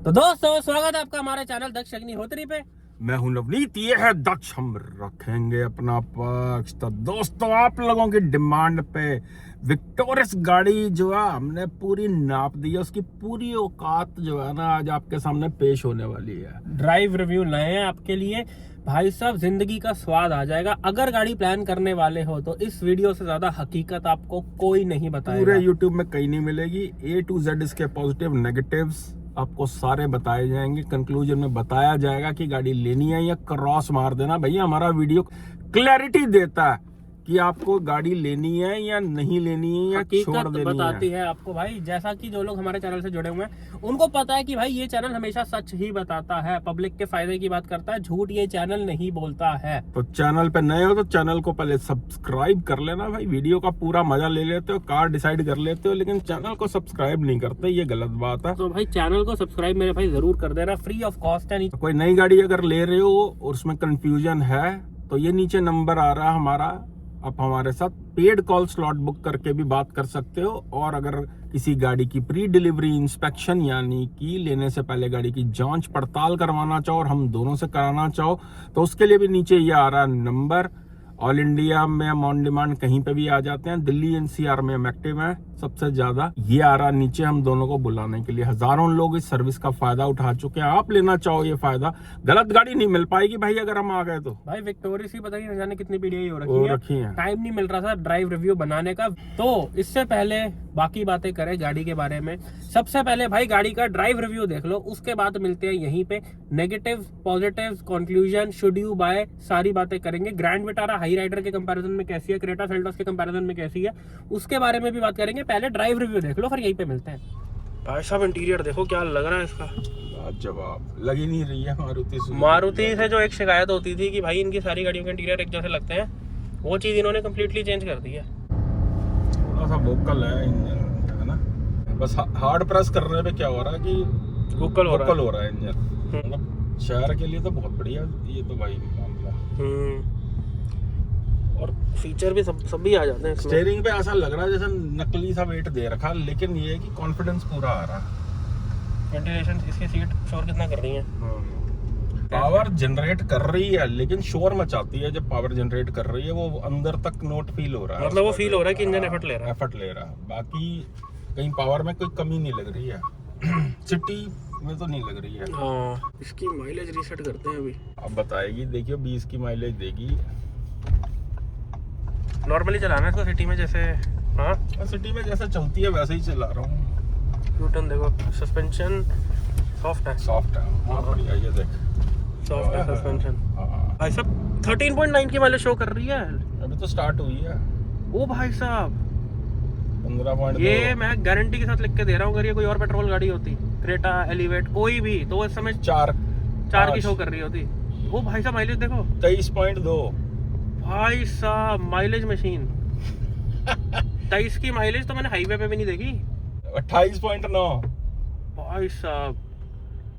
तो दोस्तों स्वागत है आपका हमारे चैनल दक्ष अग्निहोत्री पे। मैं हूं नवनीत, ये है दक्ष। हम रखेंगे अपना पक्ष। तो दोस्तों आप लोगों की डिमांड पे विक्टोरियस गाड़ी जो है हमने पूरी नाप दी है, उसकी पूरी औकात जो है ना आज आपके सामने पेश होने वाली है। ड्राइव रिव्यू लाए हैं आपके लिए भाई साहब, जिंदगी का स्वाद आ जाएगा। अगर गाड़ी प्लान करने वाले हो तो इस वीडियो से ज्यादा हकीकत आपको कोई नहीं बताएगा। पूरे यूट्यूब में कहीं नहीं मिलेगी। A to Z इसके पॉजिटिव नेगेटिव्स आपको सारे बताए जाएंगे। कंक्लूजन में बताया जाएगा कि गाड़ी लेनी है या क्रॉस मार देना। भैया हमारा वीडियो क्लैरिटी देता है कि आपको गाड़ी लेनी है या नहीं लेनी है या छोड़ देनी बताती है आपको भाई। जैसा कि जो लोग हमारे चैनल से जुड़े हुए हैं उनको पता है कि भाई ये चैनल हमेशा सच ही बताता है, पब्लिक के फायदे की बात करता है, झूठ ये चैनल नहीं बोलता है। तो चैनल पे नए हो तो चैनल को पहले सब्सक्राइब कर लेना भाई। वीडियो का पूरा मजा ले लेते हो, कार डिसाइड कर लेते हो, लेकिन चैनल को सब्सक्राइब नहीं करते, ये गलत बात है। तो भाई चैनल को सब्सक्राइब मेरे भाई जरूर कर देना, फ्री ऑफ कॉस्ट है। कोई नई गाड़ी अगर ले रहे हो और उसमें कंफ्यूजन है तो ये नीचे नंबर आ रहा है हमारा, आप हमारे साथ पेड कॉल स्लॉट बुक करके भी बात कर सकते हो। और अगर किसी गाड़ी की प्री डिलीवरी इंस्पेक्शन यानी कि लेने से पहले गाड़ी की जांच पड़ताल करवाना चाहो और हम दोनों से कराना चाहो तो उसके लिए भी नीचे ये आ रहा है नंबर। ऑल इंडिया में हम ऑन डिमांड कहीं पे भी आ जाते हैं। दिल्ली NCR में हम एक्टिव हैं सबसे ज्यादा। ये आ रहा नीचे हम दोनों को बुलाने के लिए। हजारों लोग इस सर्विस का फायदा उठा चुके हैं। आप लेना चाहो ये फायदा, गलत गाड़ी नहीं मिल पाएगी भाई अगर हम आ गए तो। भाई विक्टोरियस ही पता नहीं जाने कितनी पीढ़ी हो रखी है। टाइम नहीं मिल रहा था ड्राइव रिव्यू बनाने का। तो इससे पहले बाकी बातें करें गाड़ी के बारे में। सबसे पहले भाई गाड़ी का ड्राइव रिव्यू देख लो, उसके बाद मिलते हैं यहीं पे। Negative, positive, conclusion, should you buy, सारी बातें करेंगे। ग्रैंड विटारा हाई राइडर के कंपैरिजन में कैसी है, क्रेटा सेल्टोस के कंपैरिजन में कैसी है, उसके बारे में भी बात करेंगे। पहले ड्राइव रिव्यू देख लो, फिर यहीं पे मिलते हैं। भाई साहब इंटीरियर देखो क्या लग रहा है इसका। जवाब लग ही नहीं रही है मारुति से जो एक शिकायत होती थी कि भाई इनकी सारी गाड़ियों के इंटीरियर एक जैसे लगते हैं, वो चीज इन्होंने कम्प्लीटली चेंज कर दी है। थोड़ा सा वोकल है इंजन है ना, बस हार्ड प्रेस करने पे क्या हो रहा है कि वोकल हो रहा है इंजन। मतलब शहर के लिए तो बहुत बढ़िया ये तो भाई मामला। और फीचर भी सब भी आ जाते हैं। स्टीयरिंग पे ऐसा लग रहा है जैसे नकली सा वेट दे रखा, लेकिन ये है कि कॉन्फिडेंस पूरा आ रहा है। वेंटिलेशन इसकी सीट शोर कितना कर रही है। पावर जनरेट कर रही है लेकिन शोर मचाती है। जब पावर जनरेट कर रही है वो अंदर तक नोट फील हो रहा है, मतलब वो फील हो रहा है कि इंजन एफर्ट ले रहा है। बाकी कहीं पावर में कोई कमी नहीं लग रही है। सिटी में तो नहीं लग रही है। हाँ, इसकी माइलेज रीसेट करते हैं अभी। अब बताएगी, देखियो 20 की माइलेज देगी। नॉर्मली चलाना है इसको सिटी में जैसे। हाँ सिटी में जैसे चलती है वैसे ही चला रहा हूँ। न्यूटन देखो, सस्पेंशन सॉफ्ट है। हाँ बढ़िया, ये देख सॉफ्ट है सस्पेंशन। भाई साहब 13.9 की माइलेज शो कर रही है। अभी तो स्टार्ट हुई है। ओ भाई साहब 15.2। ये मैं गारंटी के साथ लिख के दे रहा हूँ, अगर ये कोई और पेट्रोल गाड़ी होती, क्रेटा, एलिवेट, कोई भी, तो वो इस समय 4 की शो कर रही होती। ओ भाई साहब माइलेज देखो 23.2। भाई साहब माइलेज मशीन। 23 की माइलेज तो मैंने हाईवे पे भी नहीं देखी। 28.9। भाई साहब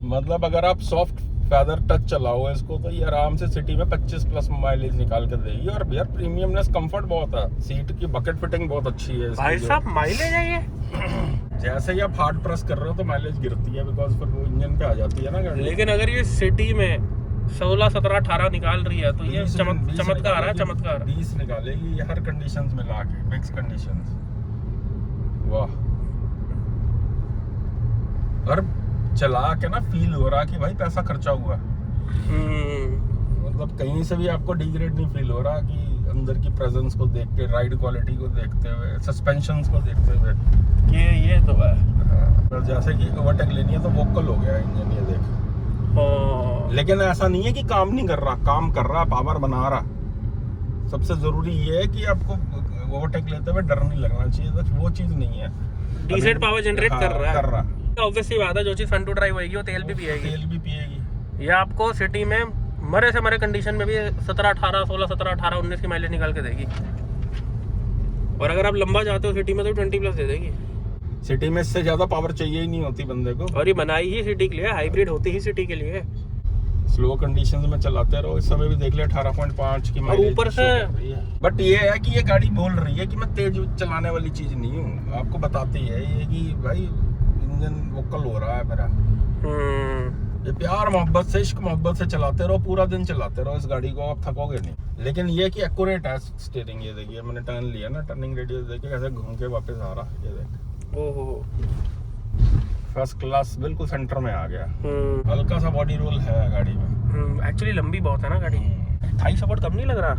मतलब अगर आप सॉफ्ट फेदर टच चलाओ इसको तो ये आराम से सिटी में 25 प्लस माइलेज निकाल के देगी। और यार प्रीमियमनेस, कंफर्ट बहुत है, सीट की बकेट फिटिंग बहुत अच्छी है भाई साहब। माइलेज है ये। जैसे ही आप हार्ड प्रेस कर रहे हो तो माइलेज गिरती है, बिकॉज फिर वो इंजन पे आ जाती है ना गाड़ी। लेकिन अगर ये सिटी में 16, 17, 18 निकाल रही है तो ये चमत्कार है। 20 निकालेगी ये हर कंडीशंस में लाके, मिक्स कंडीशंस। वाह। और चला के ना फील हो रहा कि भाई पैसा खर्चा हुआ। मतलब कहीं से भी आपको डिग्रेड नहीं फील हो रहा कि अंदर की प्रेजेंस को देख के, राइड क्वालिटी को देखते हुए, सस्पेंशंस को देखते हुए। ये तो है। और जैसे कि ओवरटेक लेनी है तो वोकल हो गया इंजन, ये देख। लेकिन ऐसा नहीं है कि काम नहीं कर रहा, काम कर रहा, पावर बना रहा। सबसे जरूरी ये है कि आपको ओवरटेक लेते हुए डर नहीं लगना चाहिए, तो वो चीज नहीं है। डिसेंट पावर जनरेट कर रहा है। तो ऑब्वियसली बात है, जो चीज फ्रंट टू ड्राइव होगी वो तेल भी पिएगी। ये आपको सिटी में मरे से मरे कंडीशन में भी 17, 18, 16, 17, 18, 19 की माइलेज निकाल के देगी। और अगर आप लंबा जाते हो सिटी में तो 20 प्लस दे देगी। सिटी में इससे ज्यादा पावर चाहिए ही नहीं होती बंदे को। और ये बनाई ही सिटी के लिए, हाइब्रिड होती ही सिटी के लिए। स्लो कंडीशंस में चलाते रहो। इस समय भी देख ले 18.5 की माइलेज ऊपर से। बट ये है कि ये गाड़ी बोल रही है कि मैं तेज चलाने वाली चीज नहीं हूँ, आपको बताती है ये कि भाई इंजन वोकल हो रहा है मेरा। प्यार मोहब्बत से, इश्क मोहब्बत से चलाते रहो, पूरा दिन चलाते रहो इस गाड़ी को, आप थकोगे नहीं। लेकिन ये कि एक्यूरेट है स्टीयरिंग। ये देखिए मैंने टर्न लिया ना, टर्निंग रेडियस देखिए कैसे घूम के वापस आ रहा, ये देख। ओहो, फर्स्ट क्लास, बिल्कुल सेंटर में आ गया। हल्का सा बॉडी रोल है गाड़ी में। एक्चुअली लंबी बहुत है ना गाड़ी। थाई सपोर्ट कम नहीं लग रहा?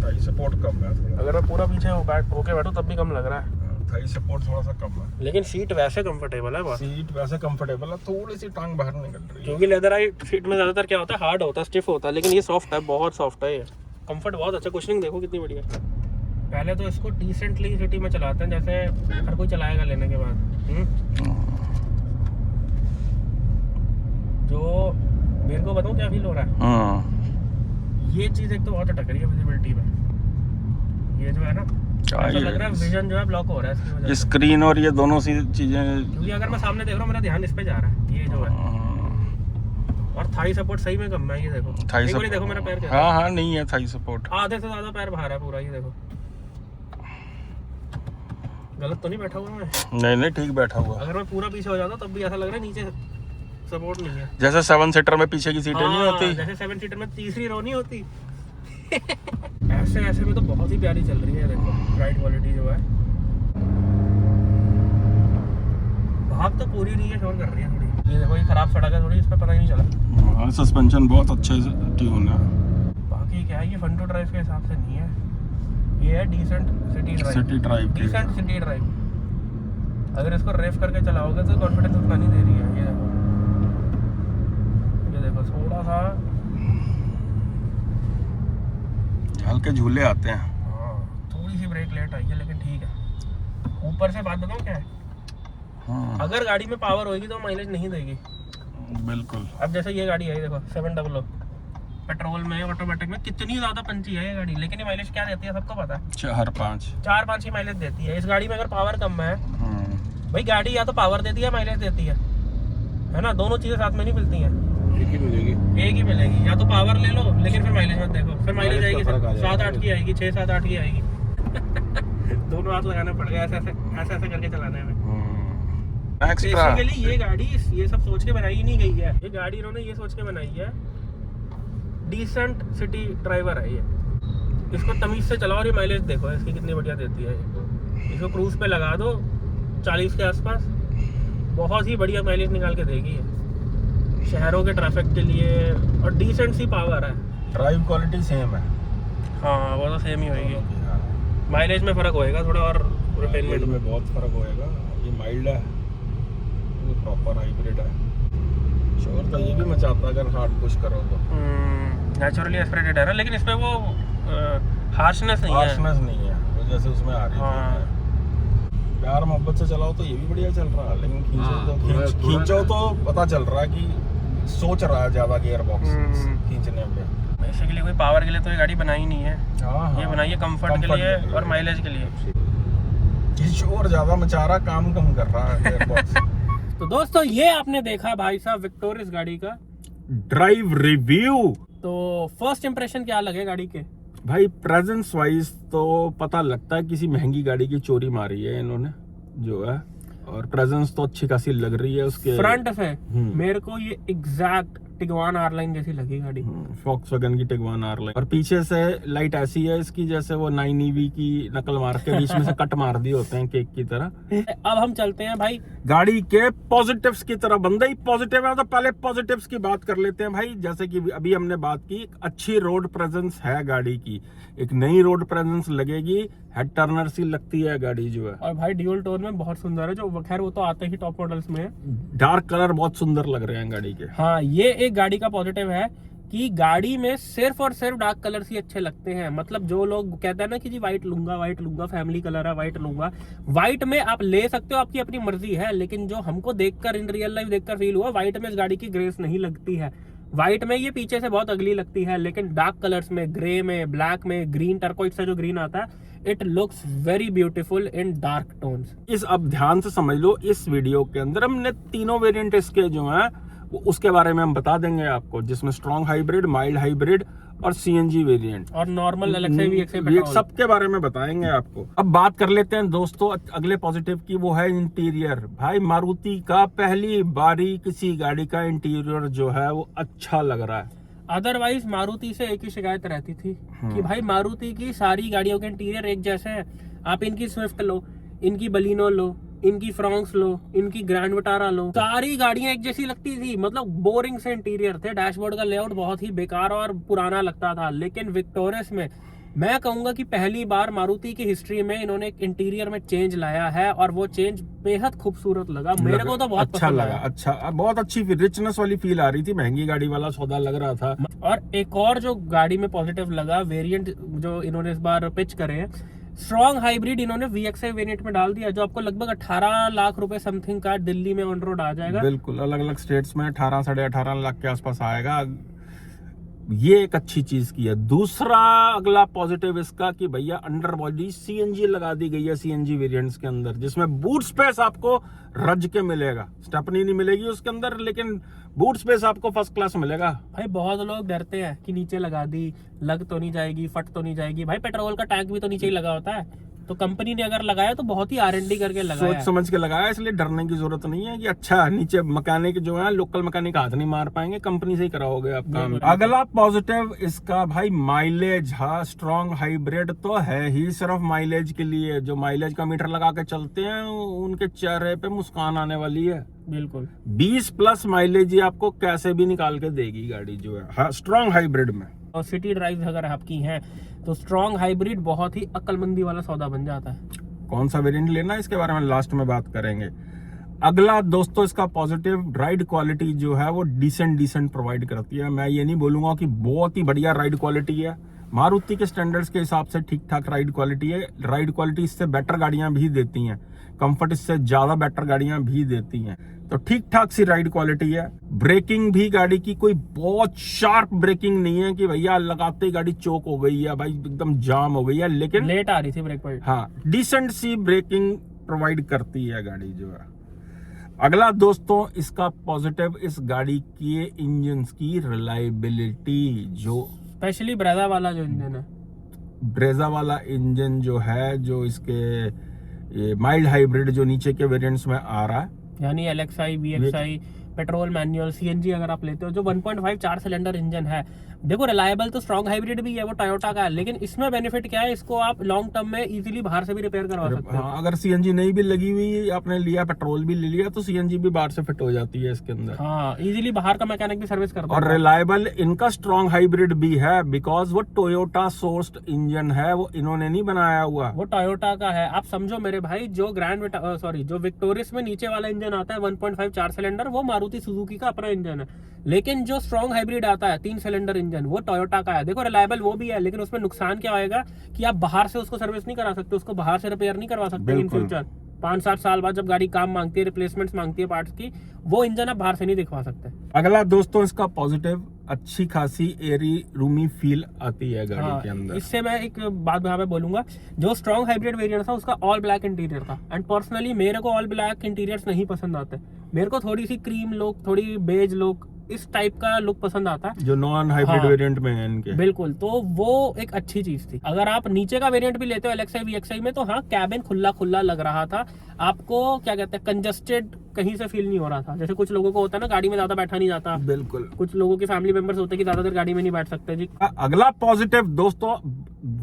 थाई सपोर्ट कम है थोड़ा। अगर मैं पूरा पीछे होके बैठूं तब भी कम लग रहा है। थाई सपोर्ट थोड़ा सा कम है, लेकिन सीट वैसे कंफर्टेबल है बहुत। सीट वैसे कंफर्टेबल है, थोड़ी सी टांग बाहर निकल रही है क्योंकि लेदर आई सीट में ज्यादातर क्या होता है, हार्ड होता है, स्टिफ होता है, लेकिन ये सॉफ्ट है, बहुत सॉफ्ट है। ये कंफर्ट बहुत अच्छा। कुशनिंग देखो कितनी बढ़िया। पहले तो इसको डिसेंटली सिटी में चलाते हैं जैसे हर कोई चलाएगा लेने के बाद। जो मेरे को बताऊं क्या फील हो रहा है, ये चीज एक तो बहुत अटक रही है विजिबिलिटी में। ये जो है ना, ऐसा लग रहा है विजन जो है ब्लॉक हो रहा है इसकी वजह से। स्क्रीन और ये दोनों सी चीजें, क्योंकि अगर मैं सामने देख रहा हूँ मेरा ध्यान इस पे जा रहा है, ये जो है। और थाई सपोर्ट सही में कम है, ये देखो। थाई एक बारी सपोर्ट, देखो मेरा पैर कैसा हाँ हाँ नहीं है थाई सपोर्ट। आधे से ज्यादा पैर बाहर है पूरा, ये देखो। गलत तो नहीं बैठा हुआ मैं? नहीं ठीक बैठा हुआ। अगर मैं पूरा पीछे हो जाता तब भी ऐसा लग रहा है नीचे सपोर्ट नहीं है। जैसे 7 सीटर में पीछे की सीटें नहीं होती, जैसे 7 सीटर में तीसरी रो नहीं होती। ऐसे में तो बहुत ही प्यारी चल रही है, देखो राइड क्वालिटी जो है। भाग तो पूरी नहीं है, शोर कर रही है थोड़ी। ये देखो, ये खराब सड़क है थोड़ी, इस पर पता ही नहीं चला। हाँ सस्पेंशन बहुत अच्छे से ट्यून है। बाकी क्या है, ये फन टू ड्राइव के हिसाब से नहीं है, ये है decent city drive. Decent city drive. अगर इसको रेफ करके चलाओगे तो कॉन्फिडेंस उतना नहीं दे रही है। ये देखो थोड़ा सा हल्के झूले आते हैं। हाँ, थोड़ी सी ब्रेक लेट आई है, लेकिन ठीक है। ऊपर से बात बताऊं क्या है, अगर गाड़ी में पावर होगी तो माइलेज नहीं देगी। बिल्कुल। अब जैसे ये गाड़ी है, देखो 700 पेट्रोल में, ऑटोमेटिक में कितनी ज्यादा पंची है ये गाड़ी, लेकिन ये माइलेज क्या देती है सबको पता है, 4-5 ही माइलेज देती है। इस गाड़ी में अगर पावर कम है, भाई गाड़ी या तो पावर देती है माइलेज देती है ना, दोनों चीजें साथ में नहीं मिलती हैं। एक ही मिलेगी, या तो पावर ले लो लेकिन फिर माइलेज मत देखो, फिर माइलेज आएगी 7-8 की आएगी, 6-7-8 की आएगी। दोनों हाथ लगाने पड़ेगा ऐसे करके चलाने में। बेसिकली ये गाड़ी ये सब सोच के बनाई नहीं गई है, ये गाड़ी इन्होंने ये सोच के बनाई है, डिसेंट सिटी ड्राइवर है ये, इसको तमीज से चलाओ और ये माइलेज देखो इसकी कितनी बढ़िया देती है। इसको क्रूज पे लगा दो 40 के आसपास, बहुत ही बढ़िया माइलेज निकाल के देगी ये शहरों के ट्रैफिक के लिए, और डिसेंट सी पावर है। ड्राइव क्वालिटी सेम है। हाँ वो तो सेम ही होगी, माइलेज में फर्क होएगा थोड़ा, और रिफाइनमेंट में बहुत फर्क होएगा। ये माइल्ड है, ये प्रॉपर हाइब्रिड है। शोर तो ये भी मचाता अगर हार्ड पुश करो तो। नेचुरली एस्पिरेटेड है ना, लेकिन इसमें वो हार्शनेस नहीं है वो जैसे उसमें आ रही है। प्यार मोहब्बत से चलाओ तो ये भी बढ़िया चल रहा है, लेकिन खींचो तो पता चल रहा है कि सोच रहा है ज्यादा गियर बॉक्स खींचने पे। बेसिकली कोई पावर के लिए तो ये गाड़ी बनाई नहीं है। ये बनाई है कंफर्ट के लिए और माइलेज के लिए। ये शोर ज्यादा मचा रहा, काम कम कर रहा है गियर बॉक्स। तो दोस्तों ये आपने देखा भाई साहब विक्टोरियस गाड़ी का ड्राइव रिव्यू। तो फर्स्ट इंप्रेशन क्या लगे गाड़ी के? भाई प्रेजेंस वाइज तो पता लगता है किसी महंगी गाड़ी की चोरी मारी है इन्होंने जो है, और प्रेजेंस तो अच्छी खासी लग रही है उसके फ्रंट से। मेरे को ये एग्जैक्ट टिगवान आर-लाइन जैसी लगी गाड़ी, फॉक्सवैगन की टिगवान आर-लाइन। और पीछे से लाइट ऐसी है इसकी जैसे वो 9EV की नकल मार के बीच में से कट मार दिए होते हैं केक की तरह। अब हम चलते हैं भाई गाड़ी के पॉजिटिव्स की तरफ। बंदा ही पॉजिटिव है तो पहले पॉजिटिव्स की बात कर लेते हैं भाई। जैसे कि अभी हमने बात की, अच्छी रोड प्रेजेंस है गाड़ी की, एक नई रोड प्रेजेंस लगेगी, हेड टर्नर सी लगती है गाड़ी जो है। और भाई ड्यूल टोन में बहुत सुंदर है, जो खैर वो तो आते ही टॉप मॉडल्स में है। डार्क कलर बहुत सुंदर लग रहे हैं गाड़ी के। हाँ, ये एक गाड़ी का पॉजिटिव है कि गाड़ी में सिर्फ और सिर्फ डार्क कलर्स ही अच्छे लगते हैं। मतलब जो लोग कहते हैं ना कि जी व्हाइट लूंगा, फैमिली कलर है व्हाइट लूंगा, व्हाइट में आप ले सकते हो, आपकी अपनी मर्जी है, लेकिन जो हमको देखकर इन रियल लाइफ देखकर फील हुआ, व्हाइट में इस गाड़ी की ग्रेस नहीं लगती है। व्हाइट में ये पीछे से बहुत अगली लगती है, लेकिन डार्क कलर्स में, ग्रे में, ब्लैक में, ग्रीन टर्कोइड से जो ग्रीन आता है, it looks very beautiful in dark tones. इस अब ध्यान से समझ लो, इस वीडियो के अंदर हमने तीनों वेरिएंट इसके जो हैं उसके बारे में हम बता देंगे आपको, जिसमें स्ट्रॉन्ग हाइब्रिड, माइल्ड हाइब्रिड और सीएनजी वेरिएंट और नॉर्मल एलेक्सा वीएक्सआई ये पेट्रोल। सबके बारे में बताएंगे आपको। अब बात कर लेते हैं दोस्तों अगले पॉजिटिव की, वो है इंटीरियर। भाई मारुति का पहली बारी किसी गाड़ी का इंटीरियर जो है वो अच्छा लग रहा है। अदरवाइज मारुति से एक ही शिकायत रहती थी कि भाई मारुति की सारी गाड़ियों के इंटीरियर एक जैसे हैं। आप इनकी स्विफ्ट लो, इनकी बलिनो लो, इनकी फ्रॉन्क्स लो, इनकी ग्रैंड विटारा लो, सारी गाड़ियां एक जैसी लगती थी। मतलब बोरिंग से इंटीरियर थे, डैशबोर्ड का लेआउट बहुत ही बेकार और पुराना लगता था। लेकिन विक्टोरियस में मैं कहूंगा कि पहली बार मारुति की हिस्ट्री में इन्होंने एक इंटीरियर में चेंज लाया है और वो चेंज बेहद खूबसूरत लगा। मेरे को तो बहुत अच्छा पसंद लगा। आया। अच्छा, बहुत अच्छी रिचनेस वाली फील आ रही थी, महंगी गाड़ी वाला सौदा लग रहा था। और एक और जो गाड़ी में पॉजिटिव लगा, वेरिएंट जो इन्होंने इस बार पिच करे हैं, स्ट्रॉन्ग हाइब्रिड इन्होंने वीएक्सआई वेरिएंट में डाल दिया, जो आपको लगभग 18 लाख रुपए समथिंग का दिल्ली में ऑन रोड आ जाएगा। बिल्कुल, अलग अलग स्टेट्स में 18 साढ़े 18 लाख के आसपास आएगा। ये एक अच्छी चीज की है। दूसरा अगला पॉजिटिव इसका कि भैया अंडर बॉडी सीएनजी लगा दी गई है सीएनजी वेरिएंट्स के अंदर, जिसमें बूट स्पेस आपको रज के मिलेगा। स्टेपनी नहीं मिलेगी उसके अंदर, लेकिन बूट स्पेस आपको फर्स्ट क्लास मिलेगा। भाई बहुत लोग डरते हैं कि नीचे लगा दी, लग तो नहीं जाएगी, फट तो नहीं जाएगी। भाई पेट्रोल का टैंक भी तो नीचे ही लगा होता है। तो कंपनी ने अगर लगाया तो बहुत ही R&D करके लगाया, सोच समझ के लगाया, इसलिए डरने की जरूरत नहीं है कि अच्छा नीचे मैकेनिक जो है लोकल मैकेनिक हाथ नहीं मार पाएंगे, कंपनी से ही कराओगे आप काम। अगला पॉजिटिव इसका भाई माइलेज। हाँ, स्ट्रॉन्ग हाइब्रिड तो है ही सिर्फ माइलेज के लिए। जो माइलेज का मीटर लगा के चलते हैं उनके चेहरे पे मुस्कान आने वाली है। बिल्कुल 20 प्लस माइलेज ही आपको कैसे भी निकाल के देगी गाड़ी जो है। हाँ, स्ट्रॉन्ग हाइब्रिड में। और सिटी ड्राइव अगर आपकी हैं तो स्ट्रॉन्ग हाइब्रिड बहुत ही अक्लमंदी वाला सौदा बन जाता है। कौन सा वेरिएंट लेना है इसके बारे में लास्ट में बात करेंगे। अगला दोस्तों इसका पॉजिटिव, राइड क्वालिटी जो है वो डिसेंट प्रोवाइड करती है। मैं ये नहीं बोलूंगा कि बहुत ही बढ़िया राइड क्वालिटी है, मारुति के स्टैंडर्ड्स के हिसाब से ठीक ठाक राइड क्वालिटी है। राइड क्वालिटी इससे बेटर गाड़ियां भी देती हैं, कंफर्ट इससे ज्यादा बेटर गाड़ियां भी देती हैं, तो ठीक ठाक सी राइड क्वालिटी है। ब्रेकिंग भी गाड़ी की कोई बहुत शार्प ब्रेकिंग नहीं है कि भैया लगाते ही गाड़ी चोक हो गई है, भाई एकदम जाम हो गई है, लेकिन लेट आ रही थी ब्रेक पर। हाँ, डिसेंट सी ब्रेकिंग प्रोवाइड करती है गाड़ी जो है। अगला दोस्तों इसका पॉजिटिव, इस गाड़ी के इंजन की रिलायबिलिटी, जो स्पेशली ब्रेजा वाला जो इंजन है, ब्रेजा वाला इंजन जो है, जो इसके ये माइल्ड हाइब्रिड जो नीचे के वेरिएंट्स में आ रहा है, यानी LXI, VXi, petrol manual, CNG अगर आप लेते हो, जो 1.5 4 सिलेंडर इंजन है। देखो रिलायबल तो स्ट्रॉन्ग हाइब्रिड भी है, वो टोयोटा का है, लेकिन इसमें बेनिफिट क्या है, इसको आप लॉन्ग टर्म में इजीली बाहर से भी रिपेयर करवा सकते हो। हाँ, अगर सीएनजी नहीं भी लगी हुई, आपने लिया पेट्रोल भी ले लिया, तो सीएनजी भी बाहर से फिट हो जाती है इसके अंदर। हाँ, इजीली बाहर का मैकेनिक भी सर्विस करता है। और रिलायबल इनका स्ट्रॉन्ग हाइब्रिड भी है, बिकॉज वो टोयोटा सोर्स्ड इंजन है, वो इन्होंने नहीं बनाया हुआ, वो टोयोटा का है। आप समझो मेरे भाई, जो जो विक्टोरियस में नीचे वाला इंजन आता है 1.5 4 सिलेंडर, वो मारुति सुजुकी का अपना इंजन है। लेकिन जो स्ट्रॉन्ग हाइब्रिड आता है 3 सिलेंडर इंजन, वो टोयोटा का है। देखो रिलायबल वो भी है, लेकिन उसमें नुकसान क्या आएगा कि आप बाहर से उसको सर्विस नहीं करा सकते, उसको बाहर से रिपेयर नहीं करवा सकते इन फ्यूचर। 5-7 साल बाद जब गाड़ी काम मांगती है, रिप्लेसमेंट्स मांगती है पार्ट्स की, वो इंजन आप बाहर से नहीं दिखवा सकते। अगला दोस्तों इसका पॉजिटिव, अच्छी खासी एरी रूमी फील आती है गाड़ी के अंदर। इससे मैं एक बात यहाँ पे बोलूंगा, जो स्ट्रॉन्ग हाइब्रिड वेरिएंट था उसका ऑल ब्लैक इंटीरियर था, एंड पर्सनली मेरे को ऑल ब्लैक इंटीरियर्स नहीं पसंद आते। मेरे को थोड़ी सी क्रीम लुक, थोड़ी बेज लुक, इस टाइप का लुक पसंद आता है, जो नॉन हाइब्रिड हाँ, वेरिएंट में है इनके। बिल्कुल, तो वो एक अच्छी चीज थी। अगर आप नीचे का वेरिएंट भी लेते हो एलएक्सआई वीएक्सआई में, तो हाँ, कैबिन खुला खुला लग रहा था आपको, क्या कहते हैं, कंजस्टेड कहीं से फील नहीं हो रहा था। जैसे कुछ लोगों को होता है ना, गाड़ी में ज्यादा बैठा नहीं जाता, बिल्कुल, कुछ लोगों के फैमिली मेंबर्स होते हैं कि ज्यादा देर गाड़ी में नहीं बैठ सकते जी। अगला पॉजिटिव दोस्तों,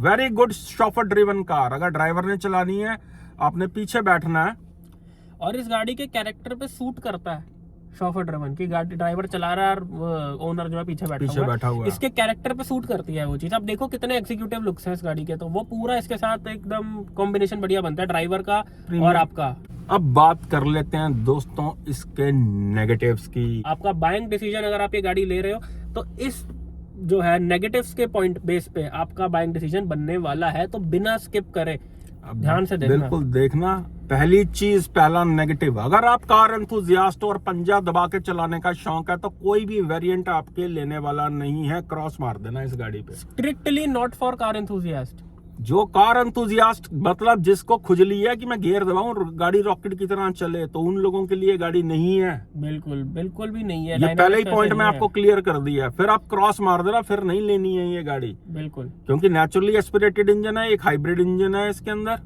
very good chauffeur driven car. अगर ड्राइवर ने चलानी है, आपने पीछे बैठना है, और इस गाड़ी के कैरेक्टर पे सूट करता है शॉफर ड्रिवन की गाड़ी, ड्राइवर चला रहा है और ओनर जो है पीछे बैठा हुआ है। इसके कैरेक्टर पे सूट करती है वो चीज। आप देखो कितने एग्जीक्यूटिव लुक्स हैं इस गाड़ी के, तो वो पूरा इसके साथ एकदम कॉम्बिनेशन बढ़िया बनता है, ड्राइवर का और आपका। अब बात कर लेते हैं दोस्तों इसके नेगेटिव्स की। आपका बाइंग डिसीजन, अगर आप ये गाड़ी ले रहे हो, तो इस जो है नेगेटिव्स के पॉइंट बेस पे आपका बाइंग डिसीजन बनने वाला है, तो बिना स्किप करे ध्यान से देखना। बिल्कुल देखना। पहली चीज, पहला नेगेटिव, अगर आप कार एंथुसियास्ट और पंजा दबा के चलाने का शौक है, तो कोई भी वेरिएंट आपके लेने वाला नहीं है, क्रॉस मार देना इस गाड़ी पे। Strictly not for car enthusiast. जो कार एंथुजियास्ट मतलब जिसको खुजली है कि मैं गियर दबाऊं गाड़ी रॉकेट की तरह चले, तो उन लोगों के लिए गाड़ी नहीं है। बिल्कुल बिल्कुल भी नहीं है। ये पहले ही Dynamics पॉइंट ऐसे में नहीं आपको है। क्लियर कर दिया, फिर आप क्रॉस मार देना, फिर नहीं लेनी है ये गाड़ी, बिल्कुल क्योंकि नेचुरली एस्पिरेटेड इंजन है, एक हाइब्रिड इंजन है इसके अंदर,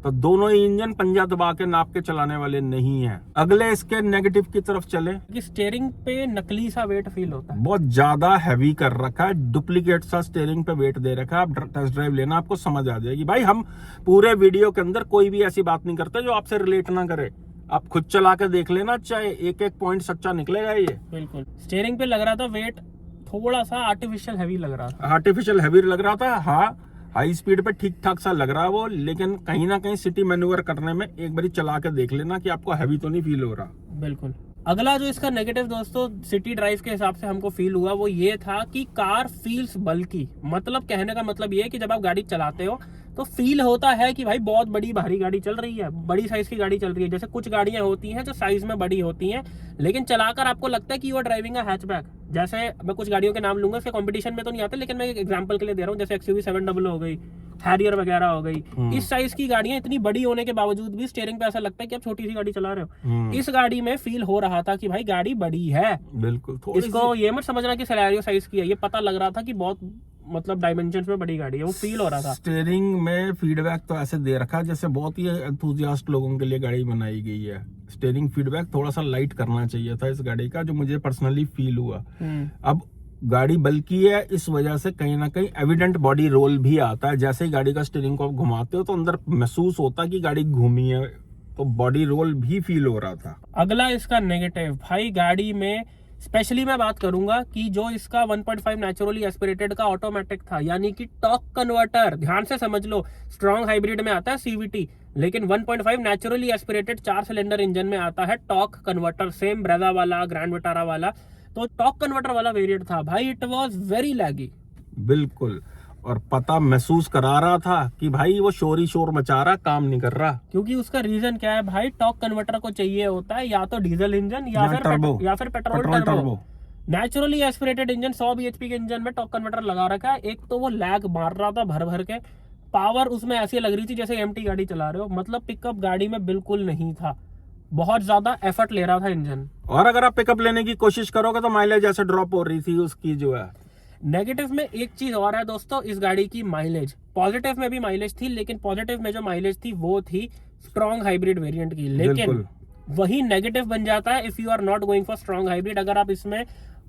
तो दोनों ही इंजन पंजा दबा के नाप के चलाने वाले नहीं है। अगले इसके नेगेटिव की तरफ चले, कि स्टीयरिंग पे नकली सा वेट फील होता है। बहुत ज्यादा हैवी कर रखा है, डुप्लीकेट सा स्टीयरिंग पे वेट दे रखा है। आप टेस्ट ड्राइव लेना, आपको समझ आ जाएगी। भाई हम पूरे वीडियो के अंदर कोई भी ऐसी बात नहीं करते जो आपसे रिलेट ना करे, आप खुद चला के देख लेना, चाहे एक एक पॉइंट सच्चा निकलेगा ये। बिल्कुल स्टीयरिंग पे लग रहा था वेट थोड़ा सा आर्टिफिशियल हैवी लग रहा था। आर्टिफिशियल हैवी लग रहा था, हाँ हाई स्पीड पे ठीक ठाक सा लग रहा है वो, लेकिन कहीं ना कहीं सिटी मैन्यूवर करने में एक बारी चला के देख लेना कि आपको हैवी तो नहीं फील हो रहा। बिल्कुल। अगला जो इसका नेगेटिव दोस्तों सिटी ड्राइव के हिसाब से हमको फील हुआ वो ये था कि कार फील्स बल्की। मतलब कहने का मतलब ये है कि जब आप गाड़ी चलाते हो तो फील होता है कि भाई बहुत बड़ी भारी गाड़ी चल रही है, बड़ी साइज की गाड़ी चल रही है। जैसे कुछ गाड़ियां होती हैं जो साइज में बड़ी होती हैं, लेकिन चलाकर आपको लगता है कि you are driving a hatchback. जैसे मैं कुछ गाड़ियों के नाम लूंगा, इसके कंपटीशन में तो नहीं आते, लेकिन मैं एक एग्जांपल के लिए दे रहा हूँ। जैसे XUV 700 हो गई, हैरियर वगैरह हो गई। इस साइज की गाड़ियां इतनी बड़ी होने के बावजूद भी स्टीयरिंग पे ऐसा लगता है कि आप छोटी सी गाड़ी चला रहे हो। इस गाड़ी में फील हो रहा था कि भाई गाड़ी बड़ी है। बिल्कुल, इसको ये मत समझना कि सिनेरियो साइज की है, ये पता लग रहा था कि बहुत मतलब डायमेंशंस में बड़ी गाड़ी है, वो फील हो रहा था। स्टीयरिंग में फीडबैक तो ऐसे दे रखा है जैसे बहुत ही एंथुजियास्ट लोगों के लिए गाड़ी बनाई गई है। स्टीयरिंग फीडबैक थोड़ा सा लाइट करना चाहिए था इस गाड़ी का, जो मुझे पर्सनली फील हुआ। अब गाड़ी बल्कि है, इस वजह से कहीं ना कहीं एविडेंट बॉडी रोल भी आता है। जैसे ही गाड़ी का स्टीयरिंग को आप घुमाते हो तो अंदर महसूस होता है कि गाड़ी घूमी है, तो बॉडी रोल भी फील हो रहा था। अगला इसका नेगेटिव, भाई गाड़ी में स्पेशली मैं बात करूंगा कि जो इसका 1.5 नेचुरली एस्पिरेटेड का ऑटोमेटिक था, यानी कि टॉर्क कन्वर्टर, ध्यान से समझ लो, स्ट्रॉन्ग हाइब्रिड में आता है CVT, लेकिन 1.5 नेचुरली एस्पिरेटेड 4 सिलेंडर इंजन में आता है टॉर्क कन्वर्टर, सेम ब्रेजा वाला, ग्रैंड विटारा वाला। तो टॉर्क कन्वर्टर वाला वेरिएंट था भाई, इट वाज वेरी लैगी। बिल्कुल, और पता महसूस करा रहा था कि भाई वो शोर ही शोर मचा रहा, काम नहीं कर रहा। क्योंकि उसका रीजन क्या है भाई, टॉर्क कन्वर्टर को चाहिए होता है या तो डीजल इंजन या फिर petrol turbo. Naturally aspirated engine 100 bhp के इंजन में टॉर्क कन्वर्टर लगा रखा है। एक तो वो लैग मार रहा था भर भर के, पावर उसमें ऐसी लग रही थी जैसे एम्प्टी गाड़ी चला रहे हो। मतलब पिकअप गाड़ी में बिल्कुल नहीं था, बहुत ज्यादा एफर्ट ले रहा था इंजन। और अगर आप पिकअप लेने की कोशिश करोगे तो माइलेज ऐसे ड्रॉप हो रही थी उसकी जो है। नेगेटिव में एक चीज और है दोस्तों, इस गाड़ी की माइलेज। पॉजिटिव में भी माइलेज थी, लेकिन पॉजिटिव में जो माइलेज थी वो थी स्ट्रॉन्ग हाइब्रिड वेरिएंट की, लेकिन वही नेगेटिव बन जाता है if you are not going for strong hybrid. अगर आप इसमें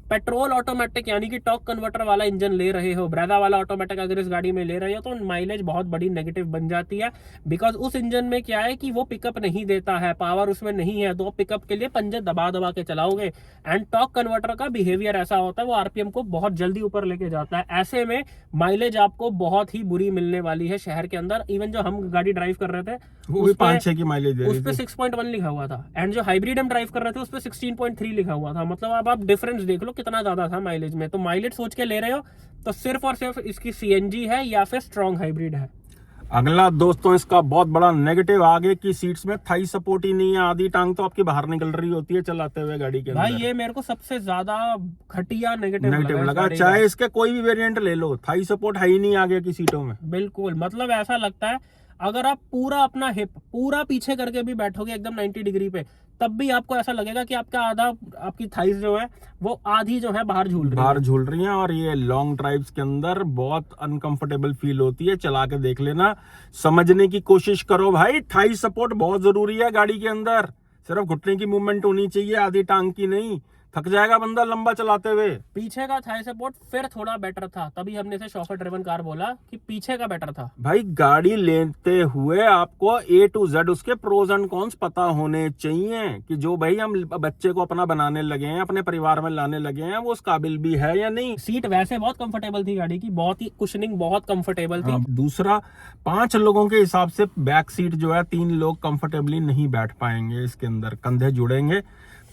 पेट्रोल ऑटोमेटिक यानी कि टॉर्क कन्वर्टर वाला इंजन ले रहे हो, ब्रेजा वाला ऑटोमेटिक अगर इस गाड़ी में ले रहे हो, तो माइलेज बहुत बड़ी नेगेटिव बन जाती है। बिकॉज उस इंजन में क्या है कि वो पिकअप नहीं देता है, पावर उसमें नहीं है, तो पिकअप के लिए पंजे दबा दबा के चलाओगे। एंड टॉर्क कन्वर्टर का बिहेवियर ऐसा होता है, वो RPM को बहुत जल्दी ऊपर लेके जाता है। ऐसे में माइलेज आपको बहुत ही बुरी मिलने वाली है शहर के अंदर। इवन जो हम गाड़ी ड्राइव कर रहे थे वो भी 5-6 की माइलेज दे रही उस पे 6.1 लिखा हुआ था, एंड जो हाइब्रिड हम ड्राइव कर रहे थे उस पे 16.3 लिखा हुआ था। मतलब अब आप डिफरेंस देख लो कितना ज्यादा था माइलेज में। तो माइलेज सोच के ले रहे हो तो सिर्फ और सिर्फ इसकी CNG है या फिर स्ट्रॉन्ग हाइब्रिड है। अगला दोस्तों इसका बहुत बड़ा नेगेटिव, आगे की सीट्स में थाई सपोर्ट ही नहीं है, आधी टांग तो आपकी बाहर निकल रही होती है चलाते हुए गाड़ी के अंदर। भाई ये मेरे को सबसे ज्यादा घटिया नेगेटिव लगा। चाहे इसके कोई भी वेरिएंट ले लो, थाई सपोर्ट है ही नहीं आगे की सीटों में। बिल्कुल, मतलब ऐसा लगता है अगर आप पूरा अपना हिप पूरा पीछे करके भी बैठोगे एकदम 90 डिग्री पे, तब भी आपको ऐसा लगेगा कि आपका आधा, आपकी थाइस जो है वो आधी जो है बाहर झूल रही है। और ये लॉन्ग ड्राइव्स के अंदर बहुत अनकंफर्टेबल फील होती है। चला के देख लेना, समझने की कोशिश करो भाई, थाई सपोर्ट बहुत जरूरी है गाड़ी के अंदर। सिर्फ घुटने की मूवमेंट होनी चाहिए, आधी टांग की नहीं, थक जाएगा बंदा लंबा चलाते हुए। पीछे का थाई सपोर्ट फिर थोड़ा बेटर था, तभी हमने इसे शॉफर ड्रिवन कार बोला कि पीछे का बेटर था। भाई गाड़ी लेते हुए आपको A to Z उसके प्रोज एंड कॉन्स पता होने चाहिए कि जो भाई हम बच्चे को अपना बनाने लगे हैं, अपने परिवार में लाने लगे हैं, वो उस काबिल भी है या नहीं। सीट वैसे बहुत कंफर्टेबल थी गाड़ी की, बहुत ही कुशनिंग बहुत कंफर्टेबल थी। दूसरा, 5 लोगों के हिसाब से बैक सीट जो है 3 लोग कंफर्टेबली नहीं बैठ पाएंगे इसके अंदर, कंधे जुड़ेंगे।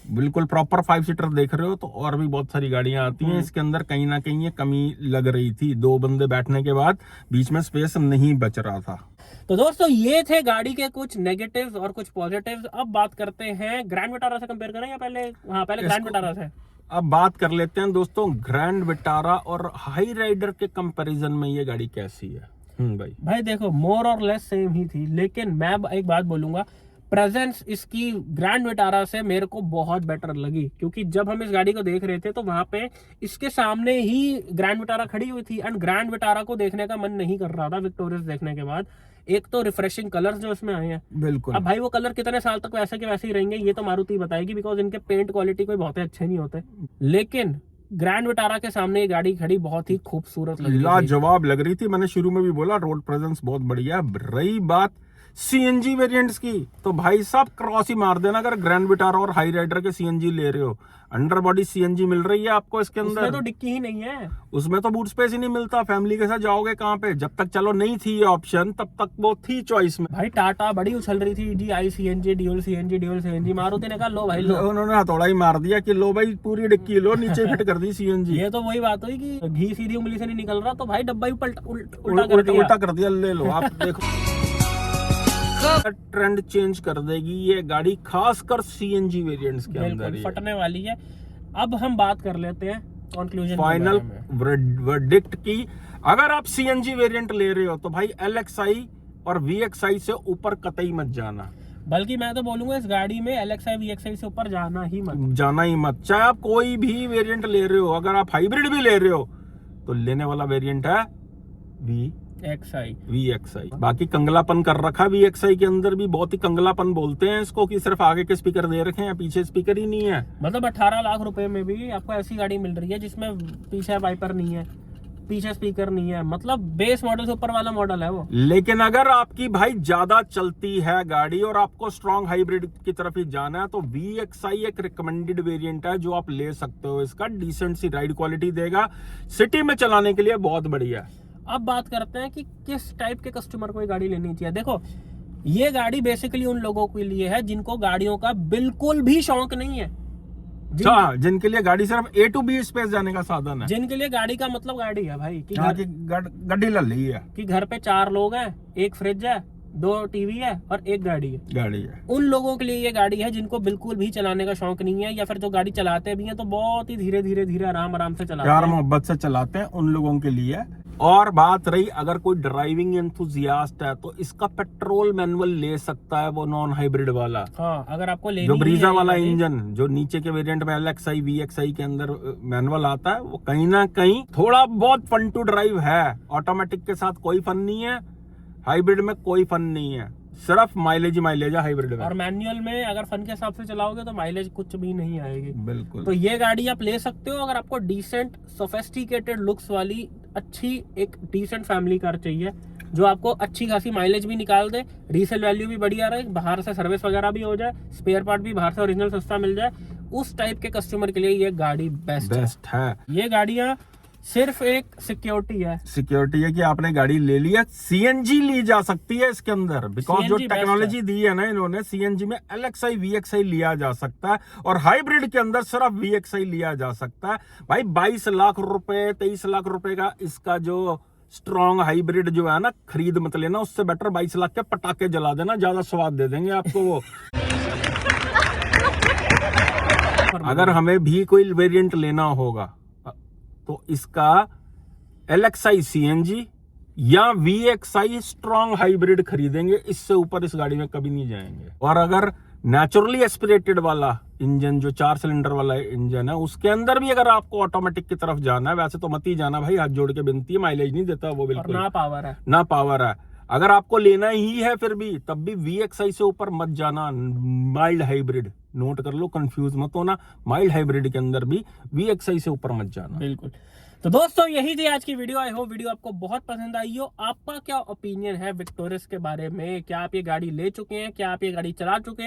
बिल्कुल प्रॉपर 5 सीटर देख रहे हो तो और भी बहुत सारी गाड़ियां आती हैं इसके अंदर, कहीं ना कहीं ये कमी लग रही थी। 2 बंदे बैठने के बाद बीच में स्पेस नहीं बच रहा था। तो दोस्तों ये थे गाड़ी के कुछ नेगेटिव्स और कुछ पॉजिटिव्स। अब बात करते हैं ग्रैंड विटारा से कंपेयर करें या पहले ग्रैंड विटारा से। अब बात कर लेते हैं दोस्तों ग्रैंड विटारा और हाई राइडर के कंपैरिजन में ये गाड़ी कैसी है। भाई देखो मोर और लेस सेम ही थी, लेकिन मैं एक बात बोलूंगा, प्रेजेंस इसकी ग्रैंड विटारा से मेरे को बहुत बेटर लगी, क्योंकि जब हम इस गाड़ी को देख रहे थे तो वहां पे इसके सामने ही ग्रैंड विटारा खड़ी हुई थी, एंड ग्रैंड विटारा को देखने का मन नहीं कर रहा था विक्टोरियस देखने के बाद। एक तो रिफ्रेशिंग कलर्स जो इसमें आए हैं, बिल्कुल। अब भाई वो कलर कितने साल तक वैसे के वैसे ही रहेंगे ये तो मारुति बताएगी, बिकॉज इनके पेंट क्वालिटी कोई बहुत अच्छे नहीं होते, लेकिन ग्रैंड विटारा के सामने ये गाड़ी खड़ी बहुत ही खूबसूरत लग रही थी, लाजवाब लग रही थी। मैंने शुरू में भी बोला रोड प्रेजेंस बहुत बढ़िया। रही बात सीएनजी वेरिएंट्स की, तो भाई साहब क्रॉस ही मार देना अगर ग्रैंड विटारा और हाई राइडर के सीएनजी ले रहे हो। अंडर बॉडी सीएनजी मिल रही है आपको इसके अंदर, उसमें तो डिक्की ही नहीं है, उसमें तो बूट स्पेस ही नहीं मिलता। फैमिली के साथ जाओगे कहाँ पे? जब तक चलो नहीं थी ये ऑप्शन तब तक वो थी चॉइस में। भाई टाटा बड़ी उछल रही थी जी, आई सीएनजी ड्यूल सीएनजी, मारुति ने कहा लो भाई लो, उन्होंने हथौड़ा ही मार दिया कि लो भाई पूरी डिक्की लो, नीचे फिट कर दी सीएनजी। ये तो वही बात हुई कि घी सीधी उंगली से नहीं निकल रहा, तो भाई डब्बा ही उल्टा कर दिया। ले लो आप देखो ट्रेंड चेंज कर देगी ये गाड़ी, खासकर सीएनजी वेरिएंट्स के अंदर फटने वाली है। अब हम बात कर लेते हैं कंक्लूजन फाइनल वर्डिक्ट की। अगर आप सीएनजी वेरिएंट ले रहे हो तो भाई LXi और VXi से ऊपर कतई मत जाना, बल्कि मैं तो बोलूंगा इस गाड़ी में LXi VXi से ऊपर जाना ही मत। चाहे आप कोई भी वेरिएंट ले रहे हो, अगर आप हाइब्रिड भी ले रहे हो तो लेने वाला वेरिएंट है VXi। बाकी कंगलापन कर रखा VXi के अंदर भी, बहुत ही कंगलापन बोलते हैं इसको, कि सिर्फ आगे के स्पीकर दे रखे हैं पीछे स्पीकर ही नहीं है। मतलब 18 लाख रुपए में भी आपको ऐसी गाड़ी मिल रही है जिसमें पीछे वाइपर नहीं है, पीछे स्पीकर नहीं है, मतलब बेस मॉडल से ऊपर वाला मॉडल है वो। लेकिन अगर आपकी भाई ज्यादा चलती है गाड़ी और आपको स्ट्रॉन्ग हाइब्रिड की तरफ ही जाना है तो VXi एक रिकमेंडेड वेरिएंट है जो आप ले सकते हो। इसका डिसेंट सी राइड क्वालिटी देगा, सिटी में चलाने के लिए बहुत बढ़िया है। अब बात करते हैं कि किस टाइप के कस्टमर को ये गाड़ी लेनी चाहिए। देखो ये गाड़ी बेसिकली उन लोगों के लिए है जिनको गाड़ियों का बिल्कुल भी शौक नहीं है, जिनके लिए गाड़ी सिर्फ A to B स्पेस जाने का साधन है, जिनके लिए गाड़ी का मतलब गाड़ी है भाई कि गाड़ी ले ली है, कि घर पे 4 लोग हैं, एक फ्रिज है, 2 टीवी है और एक गाड़ी है। उन लोगों के लिए ये गाड़ी है जिनको बिल्कुल भी चलाने का शौक नहीं है, या फिर जो गाड़ी चलाते भी हैं तो बहुत ही धीरे आराम से चलाते हैं, प्यार मोहब्बत से चलाते हैं, उन लोगों के लिए। और बात रही अगर कोई ड्राइविंग एंथुसियास्ट है तो इसका पेट्रोल मैनुअल ले सकता है, वो नॉन हाइब्रिड वाला। हाँ, अगर आपको लेनी जो ब्रीजा वाला इंजन जो नीचे के वेरिएंट में LXi VXi के अंदर मैनुअल आता है, वो कहीं ना कहीं थोड़ा बहुत फन टू ड्राइव है। ऑटोमेटिक के साथ कोई फन नहीं है, हाइब्रिड में कोई फन नहीं है, सिर्फ माइलेज है हाइब्रिड में। और मैनुअल में अगर फन के हिसाब से चलाओगे तो माइलेज कुछ भी नहीं आएगी। बिल्कुल। तो ये गाड़ी आप ले सकते हो अगर आपको डिसेंट सोफिस्टिकेटेड लुक्स वाली अच्छी एक डिसेंट फैमिली कार चाहिए, जो आपको अच्छी खासी माइलेज भी निकाल दे, रीसेल वैल्यू भी बढ़िया रहे, बाहर से सर्विस वगैरह भी हो जाए, स्पेयर पार्ट भी बाहर से ओरिजिनल सस्ता मिल जाए, उस टाइप के कस्टमर के लिए ये गाड़ी बेस्ट है। ये गाड़ियां सिर्फ एक सिक्योरिटी है कि आपने गाड़ी ले लिया, सीएनजी ली जा सकती है इसके अंदर, बिकॉज जो टेक्नोलॉजी दी है ना इन्होंने, सीएनजी में LXi VXi लिया जा सकता है और हाइब्रिड के अंदर सिर्फ VXi लिया जा सकता है। भाई 22 लाख रुपए 23 लाख रुपए का इसका जो स्ट्रॉन्ग हाइब्रिड जो है ना, खरीद मत लेना, उससे बेटर 22 लाख के पटाखे जला देना, ज्यादा स्वाद दे देंगे आपको वो। अगर हमें भी कोई वेरिएंट लेना होगा तो इसका LXi CNG या VXi स्ट्रॉन्ग हाइब्रिड खरीदेंगे, इससे ऊपर इस गाड़ी में कभी नहीं जाएंगे। और अगर नेचुरली एस्पिरेटेड वाला इंजन जो 4 सिलेंडर वाला इंजन है, उसके अंदर भी अगर आपको ऑटोमेटिक की तरफ जाना है, वैसे तो मत ही जाना भाई, हाथ जोड़ के विनती है, माइलेज नहीं देता वो बिल्कुल, ना पावर है। अगर आपको लेना ही है फिर भी, तब भी VXi से ऊपर मत जाना, माइल्ड हाइब्रिड नोट कर लो, कंफ्यूज मत होना, माइल्ड हाइब्रिड के अंदर भी VXi से ऊपर मत जाना। बिल्कुल। तो दोस्तों यही थी आज की वीडियो। आई होप वीडियो आपको बहुत पसंद आई हो। आपका क्या ओपिनियन है विक्टोरियस के बारे में? क्या आप ये गाड़ी ले चुके हैं? क्या आप ये गाड़ी चला चुके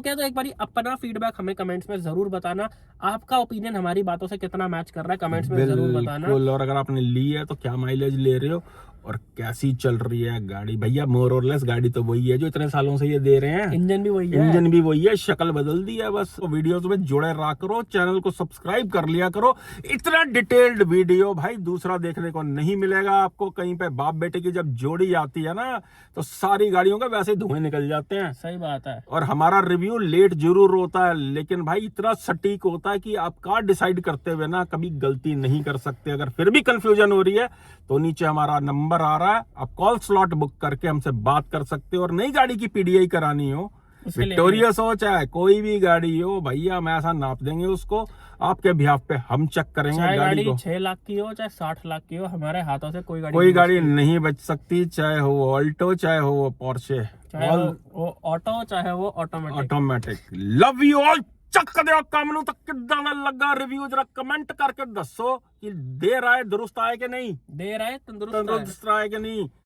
हैं तो एक बार अपना फीडबैक हमें कमेंट्स में जरूर बताना। आपका ओपिनियन हमारी बातों से कितना मैच कर रहा है कमेंट्स में जरूर बताना। और अगर आपने ली है तो क्या माइलेज ले रहे हो और कैसी चल रही है गाड़ी? भैया मोर और लेस गाड़ी तो वही है जो इतने सालों से ये दे रहे हैं, इंजन भी वही है, शक्ल बदल दी है बस। तो वीडियोस में जुड़े रहा करो, चैनल को सब्सक्राइब कर लिया करो। इतना डिटेल्ड वीडियो भाई दूसरा देखने को नहीं मिलेगा आपको कहीं पे। बाप बेटे की जब जोड़ी आती है ना तो सारी गाड़ियों का वैसे धुएं निकल जाते हैं। सही बात है। और हमारा रिव्यू लेट जरूर होता है, लेकिन भाई इतना सटीक होता है कि आप कार डिसाइड करते हुए ना कभी गलती नहीं कर सकते। अगर फिर भी कंफ्यूजन हो रही है तो नीचे हमारा नंबर नंबर आ रहा है, आप कॉल स्लॉट बुक करके हमसे बात कर सकते हो। और नई गाड़ी की पीडीआई करानी हो, उसके लिए विक्टोरियस हो चाहे कोई भी गाड़ी हो, भैया हम ऐसा नाप देंगे उसको, आपके बिहाफ पे हम चेक करेंगे चाहे गाड़ी को। 6 लाख की हो चाहे 60 लाख की हो, हमारे हाथों से कोई कोई गाड़ी बचती। नहीं बच सकती, चाहे हो ऑल्टो चाहे हो पोर्शे, चाहे वो ऑटो चाहे वो automatic. Automatic. Love you all. ਚੱਕ ਦਿਓ ਕੰਮ ਨੂੰ ਤਾਂ ਕਿੱਦਾਂ ਦਾ ਲੱਗਾ ਰਿਵਿਊ, ਜਰਾ ਕਮੈਂਟ ਕਰਕੇ ਦੱਸੋ ਕਿ ਦੇਰ ਆਏ ਦੁਰਸਤ ਆਏ ਕਿ ਨਹੀਂ, देर आए तंदुरुस्त आए। ਤੰਦਰੁਸਤ ਆਏ ਕਿ ਨਹੀਂ।